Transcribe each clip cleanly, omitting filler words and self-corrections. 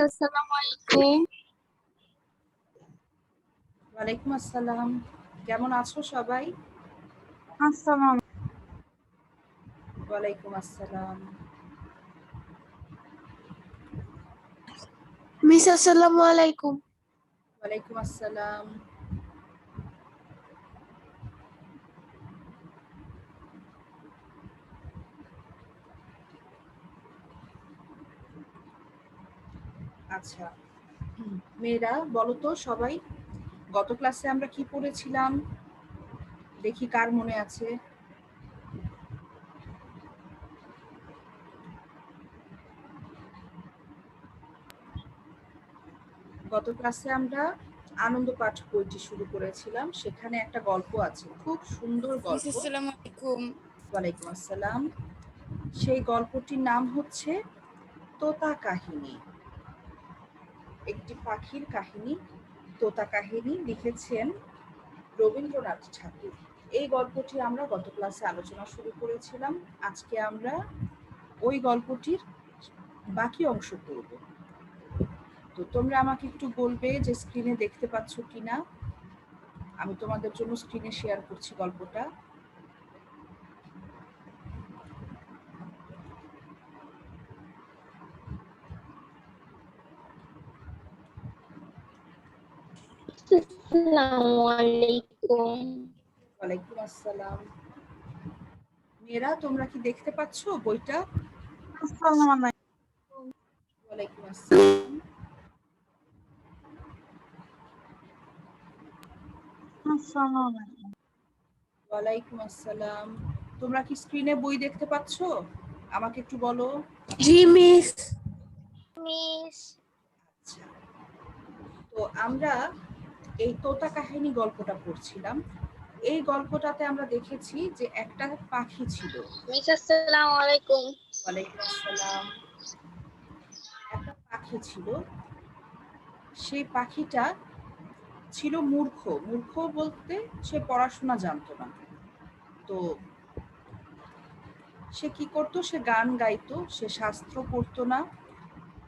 আসসালামু আলাইকুম। ওয়ালাইকুম আসসালাম। কেমন আছো সবাই? আসসালাম। ওয়ালাইকুম আসসালাম। মিস আসসালামু আলাইকুম। ওয়ালাইকুম আসসালাম। আচ্ছা, মেয়েরা বলো তো সবাই, গত ক্লাসে আমরা কি পড়েছিলাম? দেখি কার মনে আছে। গত ক্লাসে আমরা আনন্দ পাঠ বইটি শুরু করেছিলাম। সেখানে একটা গল্প আছে, খুব সুন্দর গল্প। আসসালামু আলাইকুম। ওয়ালাইকুম আসসালাম। সেই গল্পটির নাম হচ্ছে তোতা কাহিনী। একটি পাখির কাহিনী, তোতা কাহিনী, লিখেছেন রবীন্দ্রনাথ ঠাকুর। এই গল্পটি আমরা গত ক্লাসে আলোচনা শুরু করেছিলাম। আজকে আমরা ওই গল্পটির বাকি অংশ করব। তো তোমরা আমাকে একটু বলবে যে স্ক্রিনে দেখতে পাচ্ছ কিনা। আমি তোমাদের জন্য স্ক্রিনে শেয়ার করছি গল্পটা। আসসালামু আলাইকুম। ওয়ালাইকুম আসসালাম। মেয়েরা, তোমরা কি দেখতে পাচ্ছ বইটা? আসসালামু আলাইকুম। ওয়ালাইকুম আসসালাম। আসসালামু আলাইকুম। ওয়ালাইকুম আসসালাম। তোমরা কি স্ক্রিনে বই দেখতে পাচ্ছ? আমাকে একটু বলো। জি মিস। আচ্ছা, তো আমরা এই তোতা কাহিনী গল্পটা পড়ছিলাম। এই গল্পটাতে আমরা দেখেছি যে একটা পাখি ছিল। মিস আসসালামু আলাইকুম। ওয়ালাইকুম আসসালাম। একটা পাখি ছিল, সেই পাখিটা ছিল মূর্খ। মূর্খ বলতে সে পড়াশোনা জানতো না। তো সে কি করতো? সে গান গাইতো, সে শাস্ত্র পড়তো না,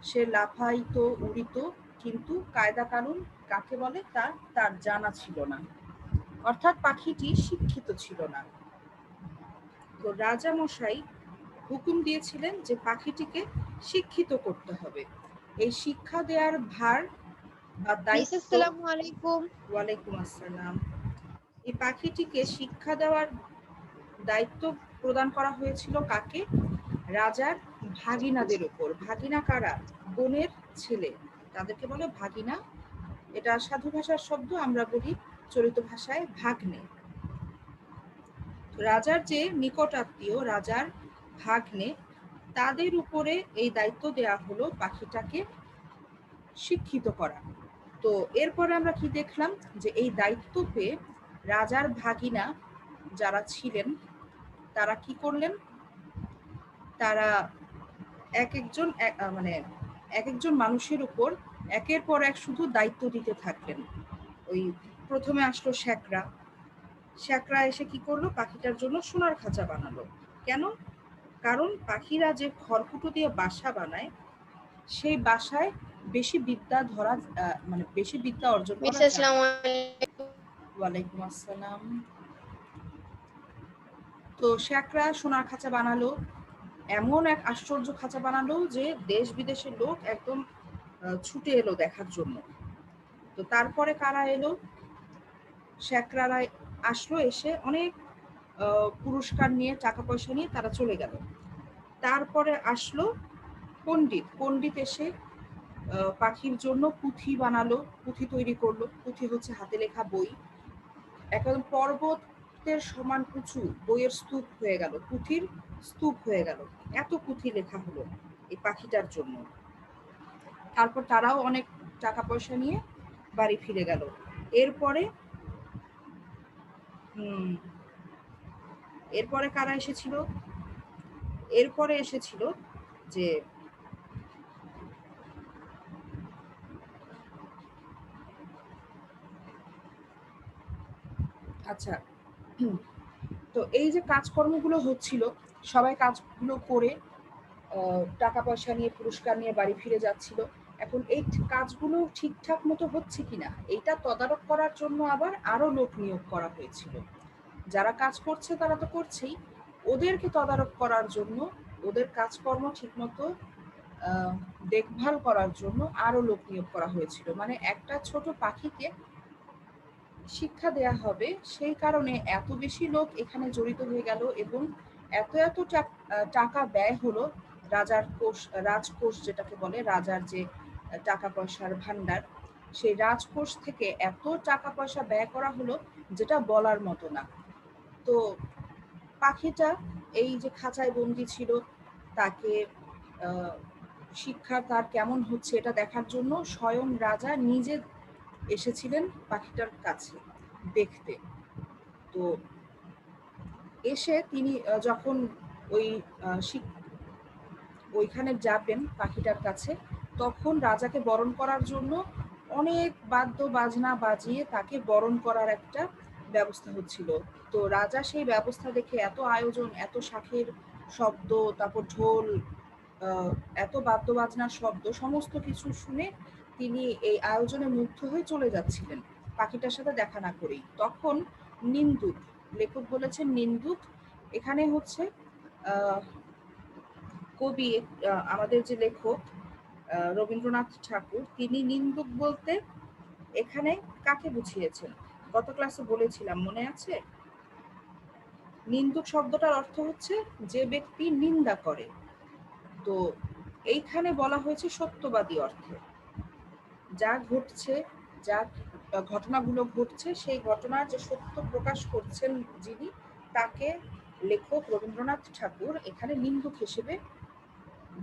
সে লাফাইতো উড়িতো, কিন্তু কায়দা কানুন কাকে বলে তার জানা ছিল না। অর্থাৎ পাখিটি শিক্ষিত ছিল না। তো রাজা মশাই হুকুম দিয়েছিলেন যে পাখিটিকে শিক্ষিত করতে হবে। এই শিক্ষা দেওয়ার ভার বা মিস দায়িত্ব। আসসালামু আলাইকুম। ওয়ালাইকুম আসসালাম। এই পাখিটিকে শিক্ষা দেওয়ার দায়িত্ব প্রদান করা হয়েছিল কাকে? রাজার ভাগিনাদের উপর। ভাগিনা কারা? বোনের ছেলে, তাদেরকে বলে ভাগিনা। এটা সাধু ভাষার শব্দ, আমরা বলি চলিত ভাষায় ভাগ্নে। রাজার যে নিকট আত্মীয়, রাজার ভাগ্নে, তাদের উপরে এই দায়িত্ব দেয়া হলো পাখিটাকে শিক্ষিত করা। তো এরপরে আমরা কি দেখলাম? যে এই দায়িত্ব পেয়ে রাজার ভাগিনা যারা ছিলেন তারা কি করলেন? তারা এক একজন মানুষের উপর একের পর এক শুধু দায়িত্ব দিতে থাকলেন। ওই প্রথমে আসলো শ্যাকরা। শ্যাকরা এসে কি করলো? পাখিটার জন্য সোনার খাঁচা বানালো। কেন? কারণ পাখিরা যে খড়কুটো দিয়ে বাসা বানায়, সেই বাসায় বেশি বিদ্যা অর্জন মিস করা যায়। আসসালামু আলাইকুম। ওয়ালাইকুম আসসালাম। তো শ্যাকরা সোনার খাঁচা বানালো, এমন এক আশ্চর্য খাঁচা বানালো যে দেশ বিদেশের লোক একদম ছুটে এলো দেখার জন্য। তো তারপরে কারা এলো? শ্যাকরারা আসলো, এসে অনেক পুরস্কার নিয়ে, টাকা পয়সা নিয়ে তারা চলে গেল। তারপরে আসলো পণ্ডিত। পণ্ডিত এসে পাখির জন্য পুঁথি বানালো, পুঁথি তৈরি করলো। পুঁথি হচ্ছে হাতে লেখা বই। একদম পর্বতের সমান উঁচু বইয়ের স্তূপ হয়ে গেল, পুঁথির স্তূপ হয়ে গেল। এত পুঁথি লেখা হলো এই পাখিটার জন্য। তারপর তারাও অনেক টাকা পয়সা নিয়ে বাড়ি ফিরে গেল। এরপরে এরপরে কারা এসেছিল? এরপরে এসেছিল যে আচ্ছা, তো এই যে কাজকর্মগুলো হচ্ছিল, সবাই কাজগুলো করে টাকা পয়সা নিয়ে, পুরস্কার নিয়ে বাড়ি ফিরে যাচ্ছিল। এখন এই কাজগুলো ঠিকঠাক মতো হচ্ছে কিনা এইটা তদারক করার জন্য আবার আরো লোক নিয়োগ করা হয়েছিল। যারা কাজ করছে তারা তো করছেই, ওদেরকে তদারক করার জন্য, ওদের কাজকর্ম ঠিকমতো আহ, দেখভাল করার জন্য আরো লোক নিয়োগ করা হয়েছিল। মানে একটা ছোট পাখিকে শিক্ষা দেয়া হবে সেই কারণে এত বেশি লোক এখানে জড়িত হয়ে গেল, এবং এত এত টাকা ব্যয় হলো। রাজার কোষ, রাজকোষ যেটাকে বলে, রাজার যে টাকা পয়সার ভান্ডার, সেই রাজকোষ থেকে এত টাকা পয়সা ব্যয় করা হলো যেটা বলার মতো না। তো পাখিটা এই যে খাঁচায় বন্দি ছিল, তাকে আহ, শিক্ষা তার কেমন হচ্ছে এটা দেখার জন্য স্বয়ং রাজা নিজে এসেছিলেন পাখিটার কাছে দেখতে। তো এসে তিনি যখন ওই ওইখানে যাবেন পাখিটার কাছে, তখন রাজাকে বরণ করার জন্য অনেক বাদ্য বাজনা বাজিয়ে তাকে বরণ করার একটা ব্যবস্থা হচ্ছিল। তো রাজা সেই ব্যবস্থা দেখে, এত আয়োজন, এত শাঁখের শব্দ, তারপর ঢোল, আহ, এত বাদ্য বাজনার শব্দ, সমস্ত কিছু শুনে তিনি এই আয়োজনে মুগ্ধ হয়ে চলে যাচ্ছিলেন পাখিটার সাথে দেখা না করেই। তখন নিন্দুক, লেখক বলেছেন নিন্দুক, এখানে হচ্ছে আহ কবি, আমাদের যে লেখক রবীন্দ্রনাথ ঠাকুর, তিনি নিন্দুক বলতে এখানে কাকে বুঝিয়েছেন গত ক্লাসে বলেছিলাম, মনে আছে? নিন্দুক শব্দটার অর্থ হচ্ছে যে ব্যক্তি নিন্দা করে। তো এইখানে বলা হয়েছে সত্যবাদী অর্থে। যা ঘটছে, যা ঘটনাগুলো ঘটছে, সেই ঘটনার যে সত্য প্রকাশ করছেন যিনি, তাকে লেখক রবীন্দ্রনাথ ঠাকুর এখানে নিন্দুক হিসেবে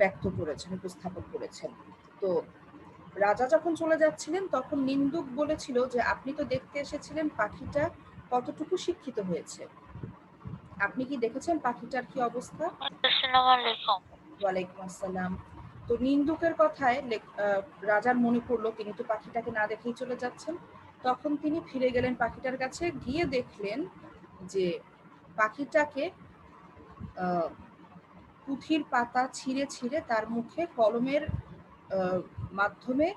ব্যক্ত করেছেন, উপস্থাপন করেছেন। তো রাজা যখন চলে যাচ্ছিলেন তখন নিন্দুক বলেছিল যে আপনি তো দেখতে এসেছিলেন পাখিটা কতটুকু শিক্ষিত হয়েছে, আপনি কি দেখেছেন পাখিটার কি অবস্থা? আসসালামু আলাইকুম। ওয়ালাইকুম আসসালাম। তো নিন্দুকের কথায় রাজার মনে পড়লো তিনি তো পাখিটাকে না দেখেই চলে যাচ্ছেন। তখন তিনি ফিরে গেলেন পাখিটার কাছে, গিয়ে দেখলেন যে পাখিটাকে আহ পুঁথির পাতা ছিঁড়ে ছিঁড়ে তার মুখে কলমের মাধ্যমে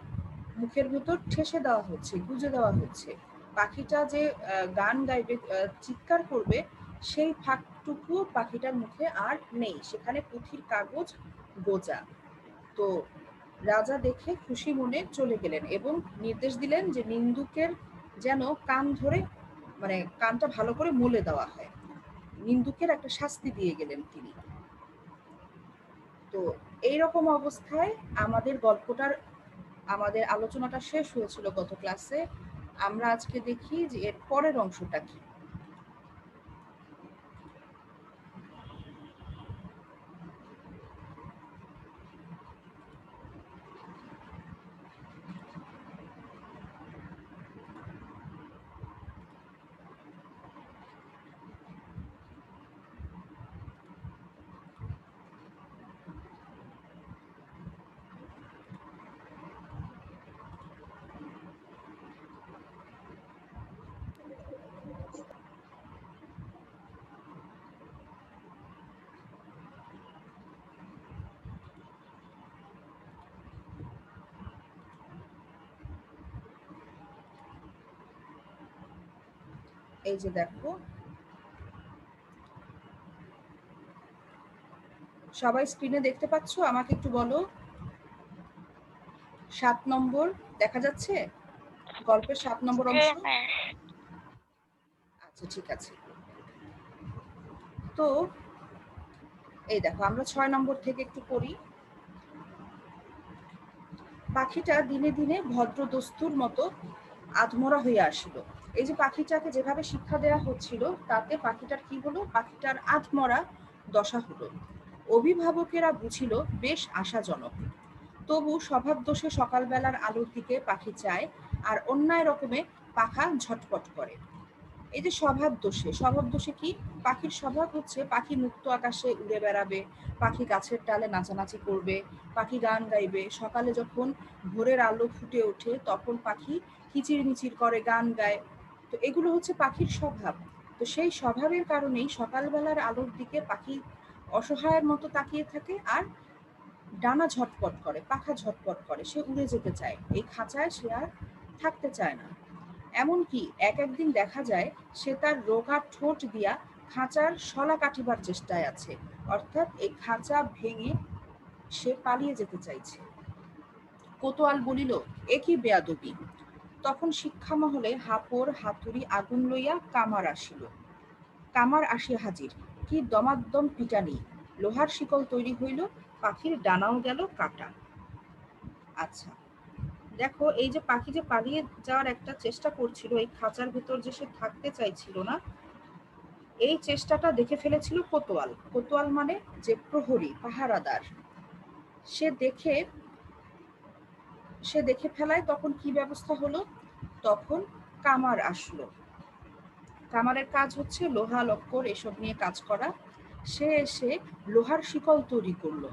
মুখের ভেতর ঠেসে দেওয়া হচ্ছে, গুঁজে দেওয়া হচ্ছে। পাখিটা যে গান গাইবে, চিৎকার করবে, সেই ফাঁকটুকু পাখিটার মুখে আর নেই, সেখানে পুঁথির কাগজ গোজা। তো রাজা দেখে খুশি মনে চলে গেলেন এবং নির্দেশ দিলেন যে নিন্দুকের যেন কান ধরে, মানে কানটা ভালো করে মলে দেওয়া হয়। নিন্দুকের একটা শাস্তি দিয়ে গেলেন তিনি। তো এইরকম অবস্থায় আমাদের গল্পটার, আমাদের আলোচনাটা শেষ হয়েছিল গত ক্লাসে। আমরা আজকে দেখি যে এর পরের অংশটা কি। এই যে দেখো, সবাই স্ক্রিনে দেখতে পাচ্ছ? আমাকে একটু বলো 7 নম্বর দেখা যাচ্ছে? গল্পের 7 নম্বর অংশ? আচ্ছা, ঠিক আছে। তো এই দেখো, আমরা 6 নম্বর থেকে একটু পড়ি। পাখিটা দিনে দিনে ভদ্র দস্তুর মতো আধমরা হয়ে আসিল। এই যে পাখিটাকে যেভাবে শিক্ষা দেওয়া হচ্ছিল, তাতে পাখিটার কি হলো? পাখিটার আধমরা দশা হলো। অভিভাবকেরা বুঝিল বেশ আশাজনক, তবু স্বভাব দোষে সকালবেলার আলোর দিকে পাখি চায় আর অন্যায় রকমে পাখা ঝটপট করে। এই যে স্বভাব দোষে, স্বভাব দোষে কি? পাখির স্বভাব হচ্ছে পাখি মুক্ত আকাশে উড়ে বেড়াবে, পাখি গাছের ডালে নাচানাচি করবে, পাখি গান গাইবে। সকালে যখন ভোরের আলো ফুটে ওঠে তখন পাখি কিচিরমিচির করে, গান গায়। তো এগুলো হচ্ছে পাখির স্বভাব। তো সেই স্বভাবের কারণেই সকালবেলার আলোর দিকে পাখি অসহায়ের মতো তাকিয়ে থাকে আর ডানা ঝটপট করে, পাখা ঝটপট করে, সে উড়ে যেতে চায়, এই খাঁচায় সে আর থাকতে চায় না। এমনকি একদিন দেখা যায় সে তার রোগা ঠোঁট দিয়া খাঁচার শলা কাটিবার চেষ্টায় আছে, অর্থাৎ এই খাঁচা ভেঙে সে পালিয়ে যেতে চাইছে। কোতোয়াল বলিল, এ কি বেয়াদবি! তখন শিক্ষা মহলে হাপড় হাতুড়ি আগুন লইয়া কামার আসিল। কামার আসিয়া হাজির, কি দমাদ্দম পিটানি! লোহার শিকল তৈরি হইল, পাখির ডানাও গেল কাটা। আচ্ছা, দেখো এই যে পাখি যে পালিয়ে যাওয়ার একটা চেষ্টা করছিল, এই খাঁচার ভিতর যে সে থাকতে চাইছিল না, এই চেষ্টাটা দেখে ফেলেছিল কোতোয়াল। কোতোয়াল মানে যে প্রহরী, পাহারাদার। সে দেখে সে দেখে ফেলায় তখন কি ব্যবস্থা হলো, তখন কামার আসলো। কামারের কাজ হচ্ছে লোহা লক্কর এসব নিয়ে কাজ করা। সে এসে লোহার শিকল তৈরি করলো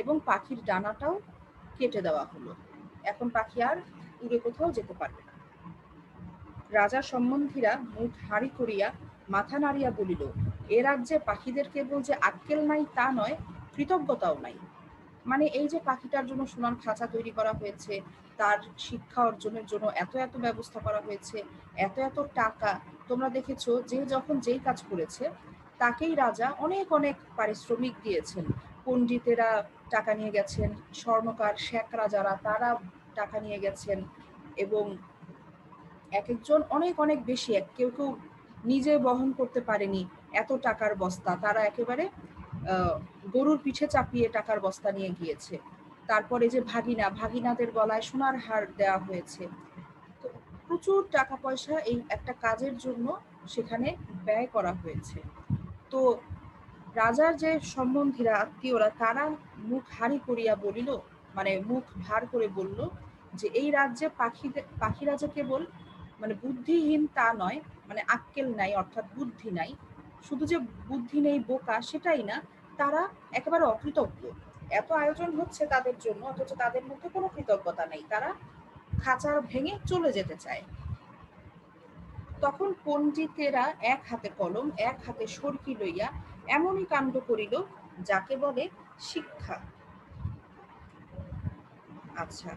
এবং পাখির ডানাটাও কেটে দেওয়া হলো। এখন পাখি আর উড়ে কোথাও যেতে পারবে না। রাজার সম্বন্ধীরা মুখ হাঁড়ি করিয়া মাথা নাড়িয়া বলিল, এ রাজ্যে পাখিদের কেবল যে আক্কেল নাই তা নয়, কৃতজ্ঞতাও নাই। মানে এই যে পাখিটার জন্য সোনার খাঁচা তৈরি করা হয়েছে, তার শিক্ষা অর্জনের জন্য এত এত ব্যবস্থা করা হয়েছে, এত এত টাকা। তোমরা দেখেছো যে যখন যেই কাজ করেছে তাকেই রাজা অনেক অনেক পারিশ্রমিক দিয়েছেন। পণ্ডিতেরা টাকা নিয়ে গেছেন, স্বর্ণকার শেখরা যারা তারা টাকা নিয়ে গেছেন, এবং এক একজন অনেক অনেক বেশি, কেউ কেউ নিজে বহন করতে পারেনি এত টাকার বস্তা, তারা একেবারে আহ, গরুর পিঠে চাপিয়ে টাকার বস্তা নিয়ে গিয়েছে। তারপরে যে ভাগিনাদের গলায় সোনার হার দেওয়া হয়েছে। তো প্রচুর টাকা পয়সা এই একটা কাজের জন্য সেখানে ব্যয় করা হয়েছে। তো রাজার যে সম্বন্ধীরা আত্মীয়রা তারা মুখ হারি করিয়া বলিল, মানে মুখ ভার করে বলল যে এই রাজ্যে পাখিরা যে কেবল মানে বুদ্ধিহীন তা নয়, মানে আক্কেল নাই অর্থাৎ বুদ্ধি নাই, শুধু যে বুদ্ধি নেই বোকা সেটাই না, তারা একেবারে অকৃতজ্ঞ। এত আয়োজন হচ্ছে তাদের জন্য অথচ তাদের মধ্যে কোনো কৃতজ্ঞতা নেই, তারা খাঁচার ভেঙে চলে যেতে চায়। তখন পণ্ডিতেরা এক হাতে কলম এক হাতে সরকি লইয়া এমনই কাণ্ড করিল যাকে বলে শিক্ষা। আচ্ছা,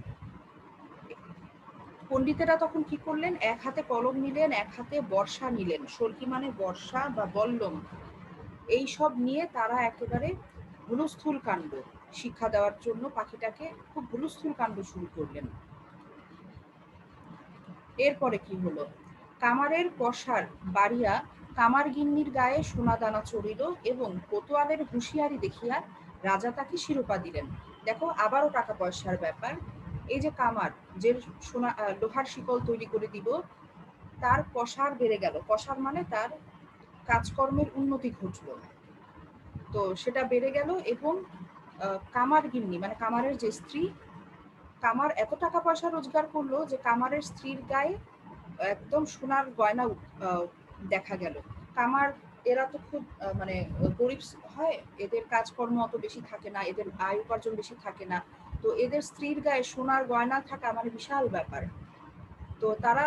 পণ্ডিতেরা তখন কি করলেন, এক হাতে কলম নিলেন, এক হাতে বর্ষা নিলেন, সরকি মানে বর্ষা বা বল্লম, এই সব নিয়ে তারা একেবারে হুলস্থুল কাণ্ড, শিক্ষা দেওয়ার জন্য পাখিটাকে খুব হুলস্থুল কাণ্ড শুরু করলেন। এরপরে কি হলো, কামারের পসার বাড়িয়া কামারগিন্নির গায়ে সোনা দানা চড়িল এবং কোতোয়ালের হুঁশিয়ারি দেখিয়া রাজা তাকে শিরোপা দিলেন। দেখো আবারও টাকা পয়সার ব্যাপার। এই যে কামার, যে সোনা লোহার শিকল তৈরি করে দিল, তার পসার বেড়ে গেল, পসার মানে তার কাজকর্মের উন্নতি ঘটলো। তো সেটা বেড়ে গেল এবং কামার গিন্নি মানে কামারের যে স্ত্রী, কামার এত টাকা পয়সা রোজগার করলো যে কামারের স্ত্রীর গায়ে একদম সোনার গয়না দেখা গেল। কামার এরা তো খুব মানে গরিব হয়, এদের কাজকর্ম অত বেশি থাকে না, এদের আয় উপার্জন বেশি থাকে না। তো এদের স্ত্রীর গায়ে সোনার গয়না থাকা মানে বিশাল ব্যাপার। তো তারা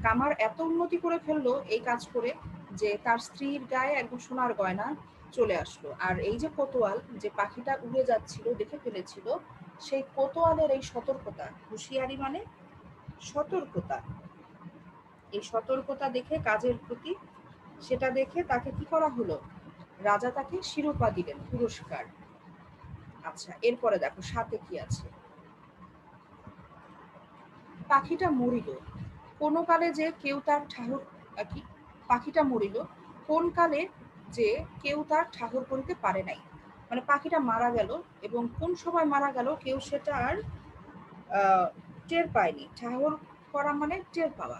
কামার এত উন্নতি করে ফেললো এই কাজ করে যে তার স্ত্রীর গায়ে একদম সোনার গয়না চলে আসলো। আর এই যে কোতোয়াল, যে পাখিটা উড়ে যাচ্ছিল দেখে ফেলেছিল, সেই কোতোয়ালের এই সতর্কতা, হুঁশিয়ারি মানে সতর্কতা, এই সতর্কতা দেখে কাজের প্রতি, সেটা দেখে তাকে কি করা হলো, রাজা তাকে শিরোপা দিলেন, পুরস্কার। আচ্ছা, এরপরে দেখো সাথে কি আছে, পাখিটা মরিল কোন কালে যে কেউ তার ঠাহর কি, পাখিটা মরিল কোন কালে যে কেউ তার ঠাহর করিতে পারে নাই। মানে পাখিটা মারা গেল এবং কোন সময় মারা গেল কেউ সেটা আর আহ, টের পায়নি। ঠাহর করা মানে টের পাওয়া।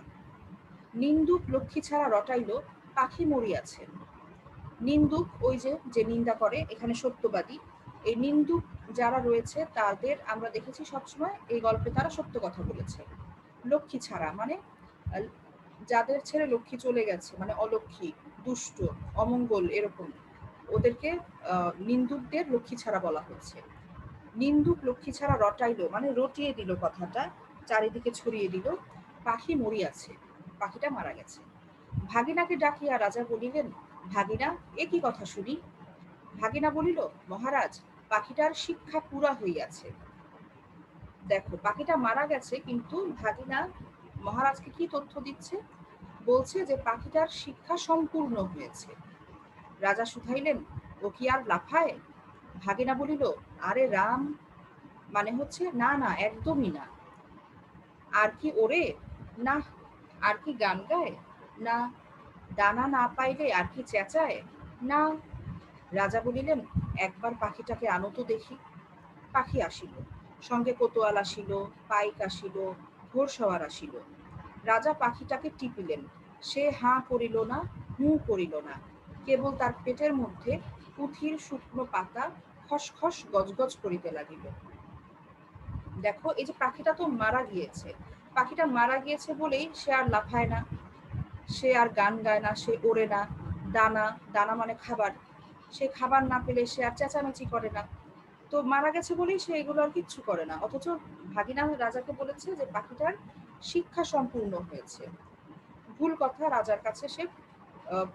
নিন্দুক লক্ষ্মী ছাড়া রটাইল, পাখি মরিয়াছে। নিন্দুক ওই যে যে নিন্দা করে, এখানে সত্যবাদী। এই নিন্দুক যারা রয়েছে তাদের আমরা দেখেছি সবসময় এই গল্পে তারা সত্য কথা বলেছে। লক্ষ্মী ছাড়া মানে যাদের ছেড়ে লক্ষ্মী চলে গেছে, মানে অলক্ষ্মী, দুষ্ট, অমঙ্গল এরকম, ওদেরকে নিন্দুকদের লক্ষ্মী ছাড়া বলা হচ্ছে। নিন্দুক লক্ষ্মী ছাড়া রটাইলো মানে রটিয়ে দিল কথাটা, চারিদিকে ছড়িয়ে দিল, পাখি মরিয়াছে, পাখিটা মারা গেছে। ভাগিনাকে ডাকিয়া রাজা বলিলেন, ভাগিনা এ কি কথা শুনি। ভাগিনা বলিল, মহারাজ পাখিটার শিক্ষা পুরা হইয়াছে। দেখো, পাখিটা মারা গেছে, কিন্তু ভাগিনা মহারাজকে কি তথ্য দিচ্ছে? বলছে যে পাখিটার শিক্ষা সম্পূর্ণ হয়েছে। রাজা শুধাইলেন, ও কি আর লাফায়? ভাগিনা বলিল, আরে রাম, মানে হচ্ছে না না, একদমই না। আর কি ওরে? না। আর কি গান গায়? না। দানা না পাইলে আর কি চেঁচায়? না। রাজা বলিলেন, একবার পাখিটাকে আনো তো দেখি। পাখি আসিল, সঙ্গে কোতোয়াল আসিল, পাইক আসিল, ঘোড়সওয়ার আসিল। রাজা পাখিটাকে টিপিলেন, সে হাঁ করিল না, হুঁ করিল না, কেবল তার পেটের মধ্যে পুঁথির শুকনো পাতা খসখস গজগজ করিতে লাগিল। দেখো, এই যে পাখিটা তো মারা গিয়েছে, পাখিটা মারা গিয়েছে বলেই সে আর লাফায় না, সে আর গান গায় না, সে ওড়ে না। দানা, দানা মানে খাবার, সে খাবার না পেলে সে আর চেঁচামেচি করে না। তো মারা গেছে বলেই সে এগুলো আর কিচ্ছু করে না। অথচ ভাগিনা রাজাকে বলেছে যে পাখিটার শিক্ষা সম্পূর্ণ হয়েছে। ভুল কথা রাজার কাছে সে আহ,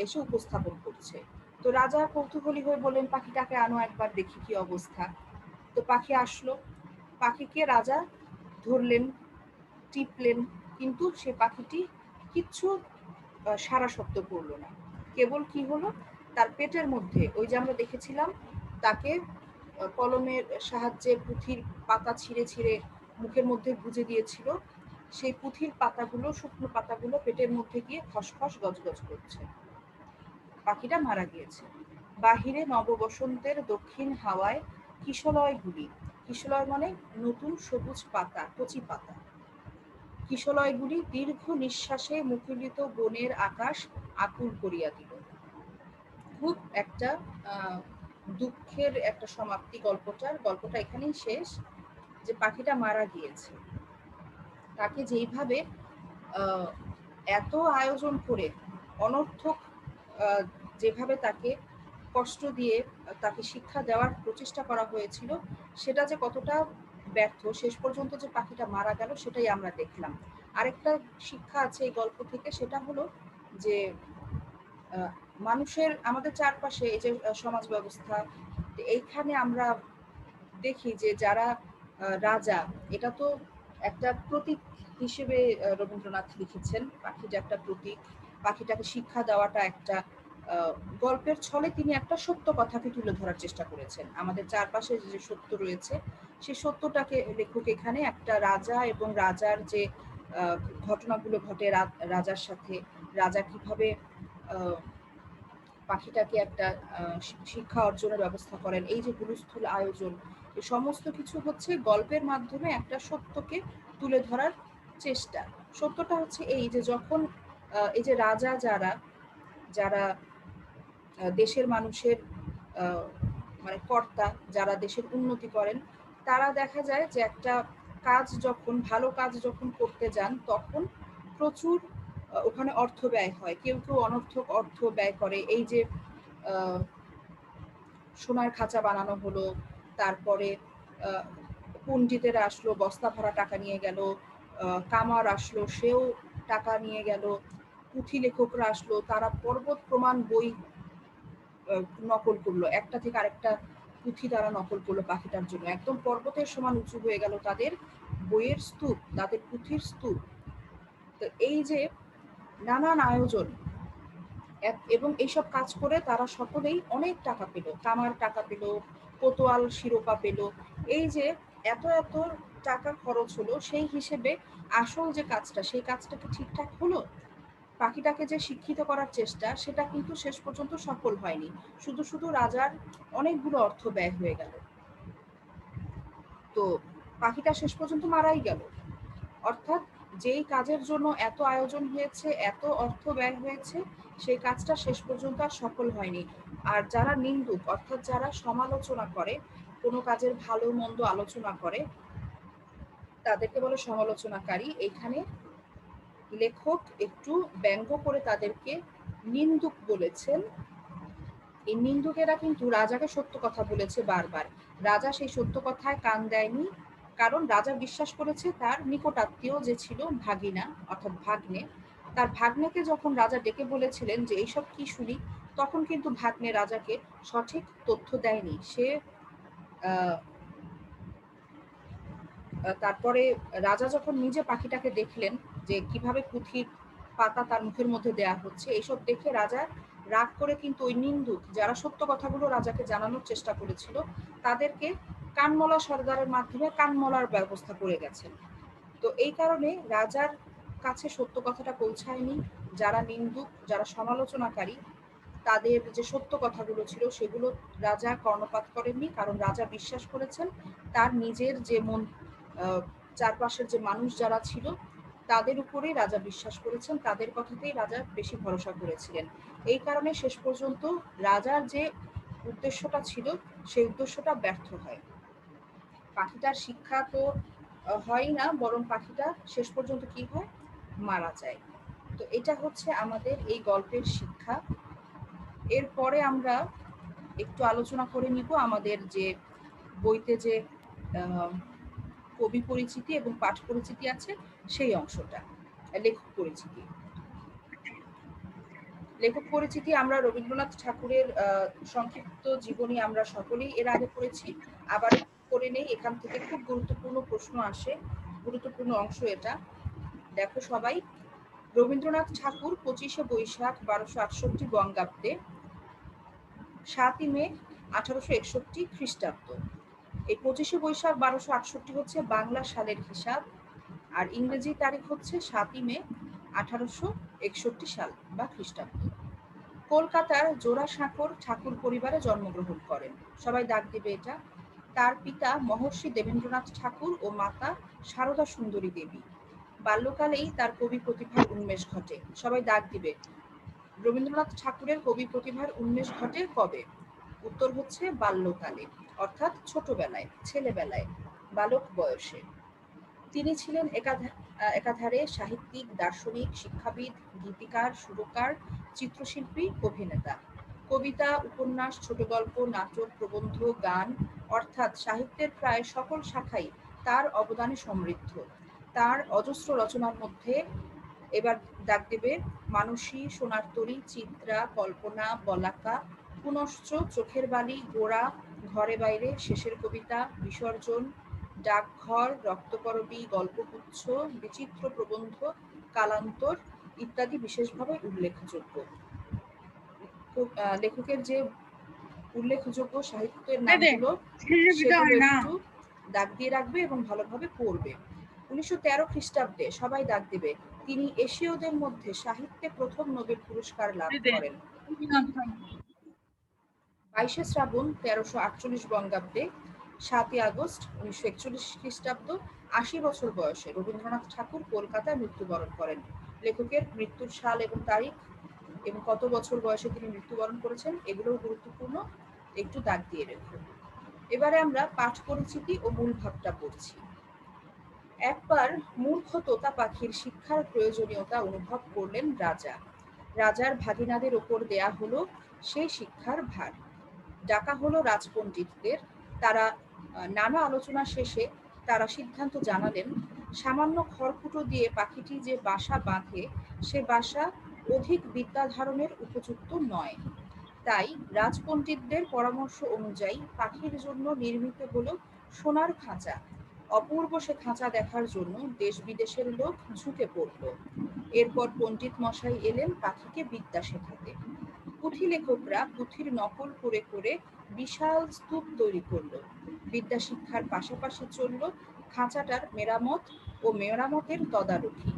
এসে উপস্থাপন করছে। তো রাজা কৌতূহলী হয়ে বললেন, পাখিটাকে আনো, একবার দেখি কি অবস্থা। তো পাখি আসলো, পাখিকে রাজা ধরলেন, টিপলেন, কিন্তু সে পাখিটি কিচ্ছু সাড়া শব্দ করলো না। কেবল কি হলো, তার পেটের মধ্যে, ওই যে আমরা দেখেছিলাম তাকে কলমের সাহায্যে পুঁথির পাতা ছিঁড়ে ছিঁড়ে মুখের মধ্যে গুজে দিয়েছিল, সেই পুঁথির পাতাগুলো, শুকনো পাতাগুলো পেটের মধ্যে গিয়ে খসখস গজগজ করছে। পাখিটা মারা গিয়েছে। বাহিরে নববসন্তের দক্ষিণ হাওয়ায় কিশলয়গুলি, কিশলয় মানে নতুন সবুজ পাতা, কচি পাতা, কিশলয়গুলি দীর্ঘ নিঃশ্বাসে মুখরিত বনের আকাশ আকুল করিয়া দিল। খুব একটা দুঃখের একটা সমাপ্তি গল্পটা এখানেই শেষ। যে পাখিটা মারা গিয়েছে, তাকে যেইভাবে আহ, এত আয়োজন করে অনর্থক আহ, যেভাবে তাকে কষ্ট দিয়ে তাকে শিক্ষা দেওয়ার প্রচেষ্টা করা হয়েছিল, সেটা যে কতটা ব্যর্থ, শেষ পর্যন্ত যে পাখিটা মারা গেল সেটাই আমরা দেখলাম। আরেকটা শিক্ষা আছে এই গল্প থেকে, সেটা হলো যে মানুষের, আমাদের চারপাশে এই যে সমাজ ব্যবস্থা, এইখানে আমরা দেখি যে যারা রাজা, এটা তো একটা প্রতীক হিসেবে রবীন্দ্রনাথ লিখেছেন, পাখিটা একটা প্রতীক। পাখিটাকে শিক্ষা দেওয়াটা একটা গল্পের ছলে তিনি একটা সত্য কথাকে তুলে ধরার চেষ্টা করেছেন। আমাদের চারপাশে যে সত্য রয়েছে, সেই সত্যটাকে লেখক এখানে একটা রাজা এবং রাজার যে ঘটনাগুলো ঘটে রাজার সাথে, রাজা কিভাবে পাখিটাকে একটা শিক্ষা অর্জনের ব্যবস্থা করেন, এই যে হুলস্থুল আয়োজন, এই সমস্ত কিছু হচ্ছে গল্পের মাধ্যমে একটা সত্যকে তুলে ধরার চেষ্টা। সত্যটা হচ্ছে এই যে যখন এই যে রাজা যারা যারা দেশের মানুষের মানে কর্তা, যারা দেশের উন্নতি করেন, তারা দেখা যায় যে একটা কাজ যখন, ভালো কাজ যখন করতে যান, তখন প্রচুর ওখানে অর্থ ব্যয় হয়। কেউ কেউ অনর্থক অর্থ ব্যয় করে। এই যে আহ, সোনার খাঁচা বানানো হলো, তারপরে আহ, পণ্ডিতেরা আসলো, বস্তা ভরা টাকা নিয়ে গেল, কামার আসলো, সেও টাকা নিয়ে গেল, পুঁথি লেখকরা আসলো, তারা পর্বত প্রমাণ বই নকল করলো, একটা থেকে আরেকটা পুঁথি তারা নকল করলো পাখিটার জন্য, একদম পর্বতের সমান উঁচু হয়ে গেল তাদের বইয়ের স্তূপ, তাদের পুঁথির স্তূপ। তো এই যে নানান আয়োজন এবং এইসব কাজ করে তারা সকলেই অনেক টাকা পেল, কামার টাকা পেল, কোতোয়াল শিরোপা পেল। এই যে এত এত টাকা খরচ হলো, সেই হিসেবে আসল যে কাজটা, সেই কাজটা কি ঠিকঠাক হলো? পাখিটাকে যে শিক্ষিত করার চেষ্টা, সেটা কিন্তু শেষ পর্যন্ত সফল হয়নি। শুধু শুধু রাজার অনেকগুলো অর্থ ব্যয় হয়ে গেল। তো পাখিটা শেষ পর্যন্ত মারাই গেল। অর্থাৎ যেই কাজের জন্য এত আয়োজন হয়েছে, এত অর্থ ব্যয় হয়েছে, সেই কাজটা শেষ পর্যন্ত আর সফল হয়নি। আর যারা নিন্দুক, অর্থাৎ যারা সমালোচনা করে, কোনো কাজের ভালো মন্দ আলোচনা করে, তাদেরকে বলে সমালোচনাকারী। এখানে লেখক একটু ব্যঙ্গ করে তাদেরকে নিন্দুক বলেছেন। এই নিন্দুকেরা কিন্তু রাজাকে সত্য কথা বলেছে বারবার। রাজা সেই সত্য কথায় কান দেয়নি, কারণ রাজা বিশ্বাস করেছে তার নিকটাত্মীয় যে ছিল ভাগিনা, অর্থাৎ ভাগ্নে, তার ভাগ্নেকে যখন রাজা ডেকে বলেছিলেন যে এইসব কি শুনি, তখন কিন্তু ভাগ্নে রাজাকে সঠিক তথ্য দেয়নি। সে আহ, তারপরে রাজা যখন নিজে পাখিটাকে দেখলেন যে কিভাবে পুঁথির পাতা তার মুখের মধ্যে দেয়া হচ্ছে, এইসব দেখে রাজা রাগ করে কিন্তু ওই নিন্দুক যারা সত্য কথাগুলো রাজাকে জানানোর চেষ্টা করেছিল তাদেরকে কানমলা সর্দারের মাধ্যমে কানমলার ব্যবস্থা করে গেছেন। তো এই কারণে রাজার কাছে সত্য কথাটা পৌঁছায়নি। যারা নিন্দুক, যারা সমালোচনাকারী, তাদের যে সত্য কথাগুলো ছিল সেগুলো রাজা কর্ণপাত করেননি, কারণ রাজা বিশ্বাস করেছেন তার নিজের যে মন, চারপাশের যে মানুষ যারা ছিল তাদের উপরেই রাজা বিশ্বাস করেছেন, তাদের কথাতেই রাজা বেশি ভরসা করেছিলেন। এই কারণে শেষ পর্যন্ত রাজার যে উদ্দেশ্যটা ছিল সেই উদ্দেশ্যটা ব্যর্থ হয়। পাখিটার শিক্ষা তো হয় না, বরং পাখিটা শেষ পর্যন্ত কি হয়, মারা যায়। তো এটা হচ্ছে আমাদের এই গল্পের শিক্ষা। এরপরে আমরা একটু আলোচনা করে নিব আমাদের যে বইতে যে আহ, কবি পরিচিতি এবং পাঠ পরিচিতি আছে সেই অংশটা। লেখক পরিচিতি। লেখক পরিচিতি আমরা রবীন্দ্রনাথ ঠাকুরের সংক্ষিপ্ত জীবনী আমরা সকলেই এর আগে পড়েছি। আবার করে নেই, এখান থেকে খুব গুরুত্বপূর্ণ প্রশ্ন আসে, গুরুত্বপূর্ণ অংশ এটা। দেখো সবাই, রবীন্দ্রনাথ ঠাকুর 25শে বৈশাখ 1268 বঙ্গাব্দে 7ই মে 1861 খ্রিস্টাব্দ। এই 25শে বৈশাখ 1268 হচ্ছে বাংলা সালের হিসাব, আর ইংরেজি তারিখ হচ্ছে 7ই মে 1861 সাল বা খ্রিস্টাব্দ। কলকাতার জোড়াসাঁকোর ঠাকুর পরিবারে জন্মগ্রহণ করেন। সবাই দাগ দেবে এটা। তার পিতা মহর্ষি দেবেন্দ্রনাথ ঠাকুর ও মাতা সারদা সুন্দরী দেবী। বাল্যকালেই তার কবি প্রতিভার উন্মেষ ঘটে। সবাই দাগ দিবে। রবীন্দ্রনাথ ঠাকুরের কবি প্রতিভার উন্মেষ ঘটে কবে? উত্তর হচ্ছে বাল্যকালে, অর্থাৎ ছোটবেলায়, ছেলেবেলায়, বালক বয়সে। তিনি ছিলেন একাধারে সাহিত্যিক, দার্শনিক, শিক্ষাবিদ, গীতিকার, সুরকার, চিত্রশিল্পী, অভিনেতা। কবিতা, উপন্যাস, ছোটগল্প, নাটক, প্রবন্ধ, গান অর্থাৎ সাহিত্যের প্রায় সকল শাখাই তার অবদানে সমৃদ্ধ। তার অজস্র রচনার মধ্যে এবার দাগ দেবে মানসী, সোনার তরী, চিত্রা, কল্পনা, বলাকা, পুনশ্চ, চোখের বালি, গোড়া, ঘরে বাইরে, শেষের কবিতা, বিসর্জন, ডাকঘর, রক্তকরবী, গল্পগুচ্ছ, বিচিত্র প্রবন্ধ, কালান্তর ইত্যাদি বিশেষভাবে উল্লেখযোগ্য। লেখকের যে উল্লেখযোগ্য সাহিত্যের নামগুলো সেগুলো একটু দাগ দিয়ে রাখবে এবং ভালোভাবে পড়বে। 1913 খ্রিস্টাব্দে সবাই দাগ দেবে, তিনি এশীয়দের মধ্যে সাহিত্যে প্রথম নোবেল পুরস্কার লাভ করেন। 22শে শ্রাবণ 1348 বঙ্গাব্দে 7ই আগস্ট 1941 খ্রিস্টাব্দ 80 বছর বয়সে রবীন্দ্রনাথ ঠাকুর কলকাতায় মৃত্যুবরণ করেন। লেখকের মৃত্যুর সাল এবং তারিখ এবং কত বছর বয়সে তিনি মৃত্যুবরণ করেছেন এগুলোও গুরুত্বপূর্ণ, একটু দাগ দিয়ে রেখো। এবারে আমরা পাঠ পরিচিতি ও মূল ভাবটা পড়ছি। একবার মূর্খ তোতা পাখির শিক্ষার প্রয়োজনীয়তা অনুভব করলেন রাজা। রাজার ভাগিনাদের ওপর দেয়া হলো সেই শিক্ষার ভার। ডাকা হলো রাজপণ্ডিতদের। তারা নানা আলোচনা শেষে তারা সিদ্ধান্ত জানালেন, সামান্য খড়কুটো দিয়ে পাখিটি যে বাসা বাঁধে সে বাসা অধিক বিদ্যা ধারণের উপযুক্ত নয়। তাই রাজপণ্ডিতদের পরামর্শ অনুযায়ী পাখির জন্য নির্মিত হলো সোনার খাঁচা। অপূর্ব সে খাঁচা দেখার জন্য দেশ বিদেশের লোক ঝুঁকে পড়ল। এরপর পণ্ডিত মশাই এলেন পাখিকে বিদ্যা শেখাতে। পুঁথি লেখকরা পুঁথির নকল করে করে বিশাল স্তূপ তৈরি করল। বিদ্যা শিক্ষার পাশাপাশি চলল খাঁচাটার মেরামত ও মেরামতের তদারকি।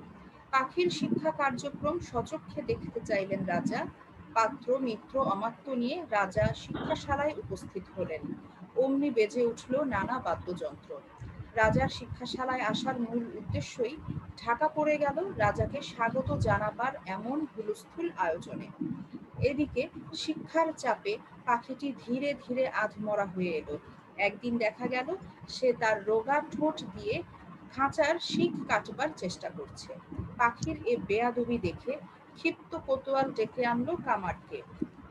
পাখির শিক্ষা কার্যক্রম সচক্ষে দেখতে চাইলেন রাজা। পাত্র, মিত্র, অমাত্য নিয়ে রাজা শিক্ষাশালায় উপস্থিত হলেন। অমনি বেজে উঠল নানা বাদ্যযন্ত্র। রাজার শিক্ষাশালায় আসার মূল উদ্দেশ্যই ঢাকা পড়ে গেল রাজাকে স্বাগত জানাবার এমন হুলস্থুল আয়োজনে। এদিকে শিক্ষার চাপে পাখিটি ধীরে ধীরে আধমরা হয়ে এলো। একদিন দেখা গেল সে তার রোগা ঠোঁট দিয়ে খাঁচার শিক কাটবার চেষ্টা করছে। পাখির এ বেয়াদবি দেখে ক্ষিপ্ত কোতোয়াল ডেকে আনলো কামারকে।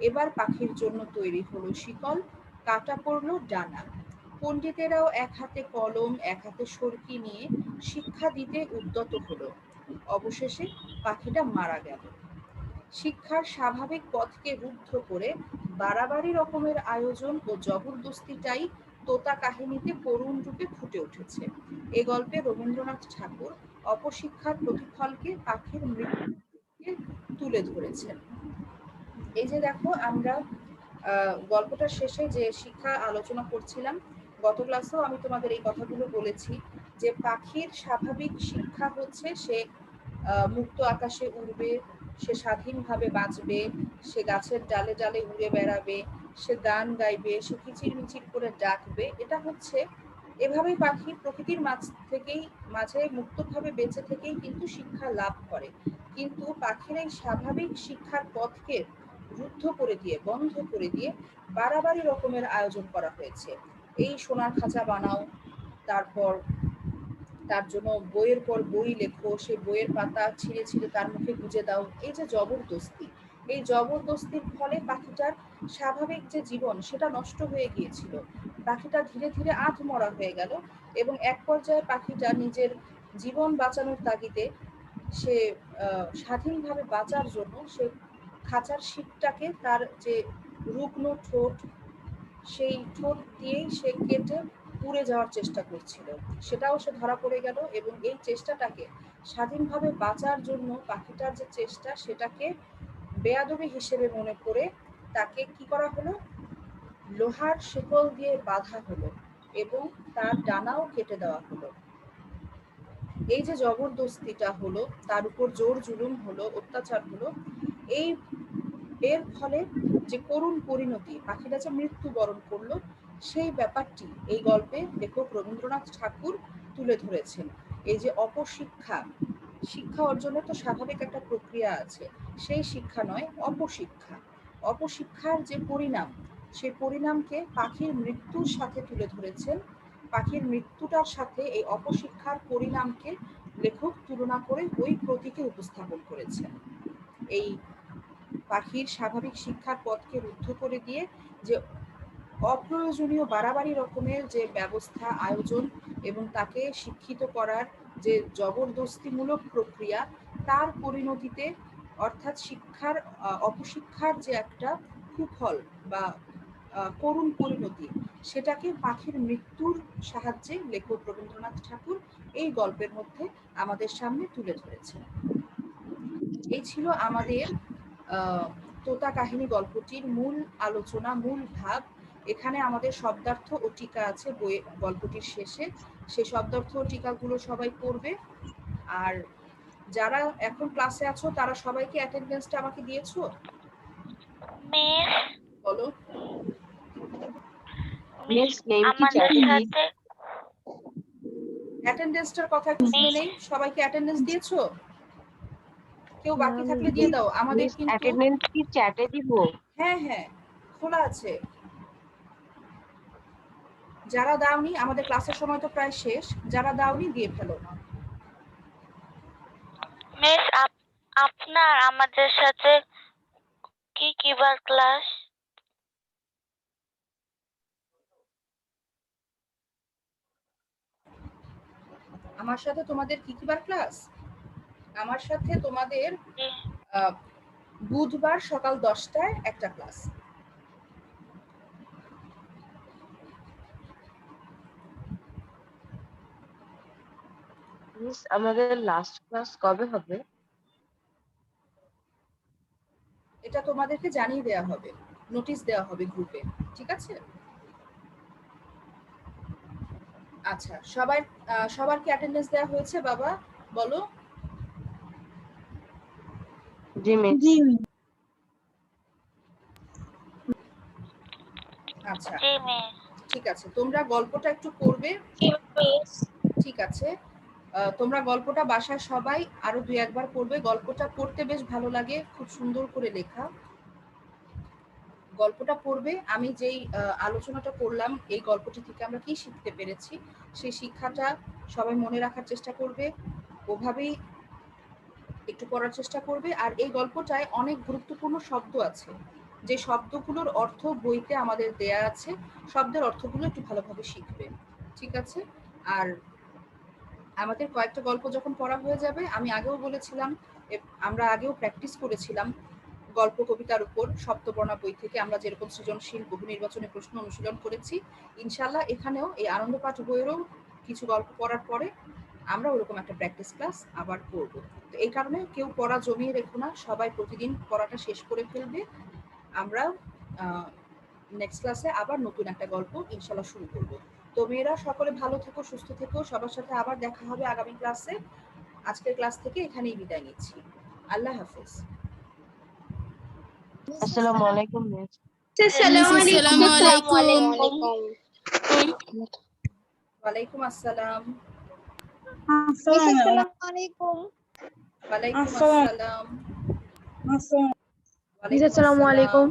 এবার পাখির জন্য তৈরি হলো শিকল, কাটা পড়লো ডানা। পণ্ডিতেরাও এক হাতে কলম এক হাতে সরকি নিয়ে শিক্ষা দিতে উদ্যত হলো। অবশেষে পাখিটা মারা গেল। শিক্ষার স্বাভাবিক পথকে রুদ্ধ করে বাড়াবাড়ি রকমের আয়োজন ও জবরদস্তিটাই তোতা কাহিনীতে করুণ রূপে ফুটে উঠেছে। এ গল্পে রবীন্দ্রনাথ ঠাকুর অপশিক্ষার প্রতিফলকে পাখির মৃত্যুকে তুলে ধরেছেন। এই যে দেখো, আমরা গল্পটার শেষে যে শিক্ষা আলোচনা করছিলাম, গত ক্লাসেও আমি তোমাদের এই কথাগুলো বলেছি যে পাখির স্বাভাবিক শিক্ষা হচ্ছে সে মুক্ত আকাশে উড়বে, সে স্বাধীনভাবে বাঁচবে, সে গাছের ডালে ডালে উড়ে বেড়াবে, সে গান গাইবে, সে কিচিরমিচির করে ডাকবে। এটা হচ্ছে এভাবেই পাখি প্রকৃতির মাঝে মুক্তভাবে বেঁচে থেকেই কিন্তু শিক্ষা লাভ করে। কিন্তু পাখির এই স্বাভাবিক শিক্ষার পথকে রুদ্ধ করে দিয়ে, বন্ধ করে দিয়ে বাড়াবাড়ি রকমের আয়োজন করা হয়েছে। এই সোনার খাঁচা বানাও, তারপর তার জন্য বইয়ের পর বই লেখো, সেই বইয়ের পাতা ছিঁড়ে ছিঁড়ে তার মুখে গুঁজে দাও। এই যে জবরদস্তি, এই জবরদস্তির ফলে পাখিটার স্বাভাবিক যে জীবন সেটা নষ্ট হয়ে গিয়েছিল। পাখিটা ধীরে ধীরে আধমরা হয়ে গেল এবং এক পর্যায়ে পাখিটা নিজের জীবন বাঁচানোর তাগিদে সে স্বাধীনভাবে বাঁচার জন্য সে খাঁচার শিকটাকে, তার যে রুগ্ন ঠোঁট, সেই ঠোঁট দিয়েই সে কেটে পুড়ে যাওয়ার চেষ্টা করছিল। সেটাও সে ধরা পড়ে গেল এবং এই চেষ্টাটাকে, স্বাধীনভাবে বাঁচার জন্য পাখিটার যে চেষ্টা, সেটাকে বেয়াদবি হিসেবে মনে করে তাকে কি করা হলো, লোহার শেকল দিয়ে বাঁধা হলো এবং তার ডানাও কেটে দেওয়া হলো। এই যে জবরদস্তিটা হলো, তার উপর জোর জুলুম হলো, অত্যাচার হলো, এই এর ফলে যে করুণ পরিণতি, পাখিটা যে মৃত্যুবরণ করলো, সেই ব্যাপারটি এই গল্পে লেখক রবীন্দ্রনাথ ঠাকুর তুলে ধরেছেন। এই যে অপশিক্ষা, শিক্ষা অর্জনের তো স্বাভাবিক একটা প্রক্রিয়া আছে, সেই শিক্ষা নয়, অপশিক্ষা। অপশিক্ষার যে পরিণাম, সেই পরিণামকে পাখির মৃত্যুর সাথে তুলে ধরেছেন। পাখির মৃত্যুটার সাথে এই অপশিক্ষার পরিণামকে লেখক তুলনা করে ওই প্রতীকে উপস্থাপন করেছেন। এই পাখির স্বাভাবিক শিক্ষার পথকে রুদ্ধ করে দিয়ে যে অপ্রয়োজনীয় বাড়াবাড়ি রকমের যে ব্যবস্থা, আয়োজন এবং তাকে শিক্ষিত করার যে জবরদস্তিমূলক প্রক্রিয়া, তার পরিণতিতে, অর্থাৎ শিক্ষার অপশিক্ষার যে একটা কুফল বা করুণ পরিণতি, সেটাকে পাখির মৃত্যুর সাহায্যে লেখক রবীন্দ্রনাথ ঠাকুর এই গল্পের মধ্যে আমাদের সামনে তুলে ধরেছেন। এই ছিল আমাদের তোতা কাহিনী গল্পটির মূল আলোচনা, মূল ভাব। এখানে আমাদের শব্দার্থ ও টিকা আছে গল্পটির শেষে। সেই শব্দার্থ ও টিকাগুলো সবাই পড়বে। আর যারা এখন ক্লাসে আছো তারা সবাইকে অ্যাটেন্ডেন্সটা আমাকে দিয়েছো? বলো। অ্যাটেন্ডেন্সটার কথা একটু শুনে নেই। সবাইকে অ্যাটেন্ডেন্স দিয়েছো? কেউ বাকি থাকলে দিয়ে দাও। আমাদের কিন্তু অ্যাটেন্ডেন্স কি চ্যাটে দিব? হ্যাঁ হ্যাঁ, খোলা আছে। যারা দাওনি, আমাদের ক্লাসের সময় তো প্রায় শেষ, যারা দাওনি দিয়ে ফেলো। মিস আপনার আমাদের সাথে কি বার ক্লাস? আমার সাথে তোমাদের কি বার ক্লাস? আমার সাথে তোমাদের বুধবার সকাল 10টায় একটা ক্লাস। মিস আমাদের লাস্ট ক্লাস কবে হবে? এটা তোমাদেরকে জানিয়ে দেওয়া হবে, নোটিশ দেওয়া হবে গ্রুপে, ঠিক আছে? আচ্ছা, সবার কি অ্যাটেন্ডেন্স দেওয়া হয়েছে বাবা? বলো। জি মিস। আচ্ছা জি মিস। ঠিক আছে, তোমরা গল্পটা একটু পড়বে। ঠিক আছে, তোমরা গল্পটা বাসায় সবাই আরো 2-1 বার পড়বে। গল্পটা পড়তে বেশ ভালো লাগে, খুব সুন্দর করে লেখা। গল্পটা পড়বে। আমি যেই আলোচনাটা করলাম, এই গল্পটি থেকে আমরা কি শিখতে পেরেছি, সেই শিক্ষাটা সবাই মনে রাখার চেষ্টা করবে, ওভাবেই একটু পড়ার চেষ্টা করবে। আর এই গল্পটায় অনেক গুরুত্বপূর্ণ শব্দ আছে, যে শব্দগুলোর অর্থ বইতে আমাদের দেয়া আছে। শব্দের অর্থগুলো একটু ভালোভাবে শিখবে, ঠিক আছে? আর আমাদের কয়েকটা গল্প যখন পড়া হয়ে যাবে, আমি আগেও বলেছিলাম, আমরা আগেও প্র্যাকটিস করেছিলাম গল্প কবিতার উপর সপ্তবর্ণা বই থেকে আমরা যেরকম সৃজনশীল বহু নির্বাচনী প্রশ্ন অনুশীলন করেছি, ইনশাল্লাহ এখানেও এই আনন্দপাঠ বইয়েরও কিছু গল্প পড়ার পরে আমরা ওরকম একটা প্র্যাকটিস ক্লাস আবার করব। তো এই কারণে কেউ পড়া জমিয়ে রেখো না, সবাই প্রতিদিন পড়াটা শেষ করে ফেলবে। আমরা নেক্সট ক্লাসে আবার নতুন একটা গল্প ইনশাল্লাহ শুরু করব। তো মেয়েরা সকলে ভালো থেকো, সুস্থ থেকো, সবার সাথে আবার দেখা হবে আগামী ক্লাসে। আজকের ক্লাস থেকে এখানেই বিদায় নিচ্ছি। আল্লাহ হাফেজ। আসসালামু আলাইকুম মিস। আসসালামু আলাইকুম। ওয়ালাইকুম আসসালাম। আসসালামু আলাইকুম। ওয়ালাইকুম আসসালাম। আসসালামু আলাইকুম।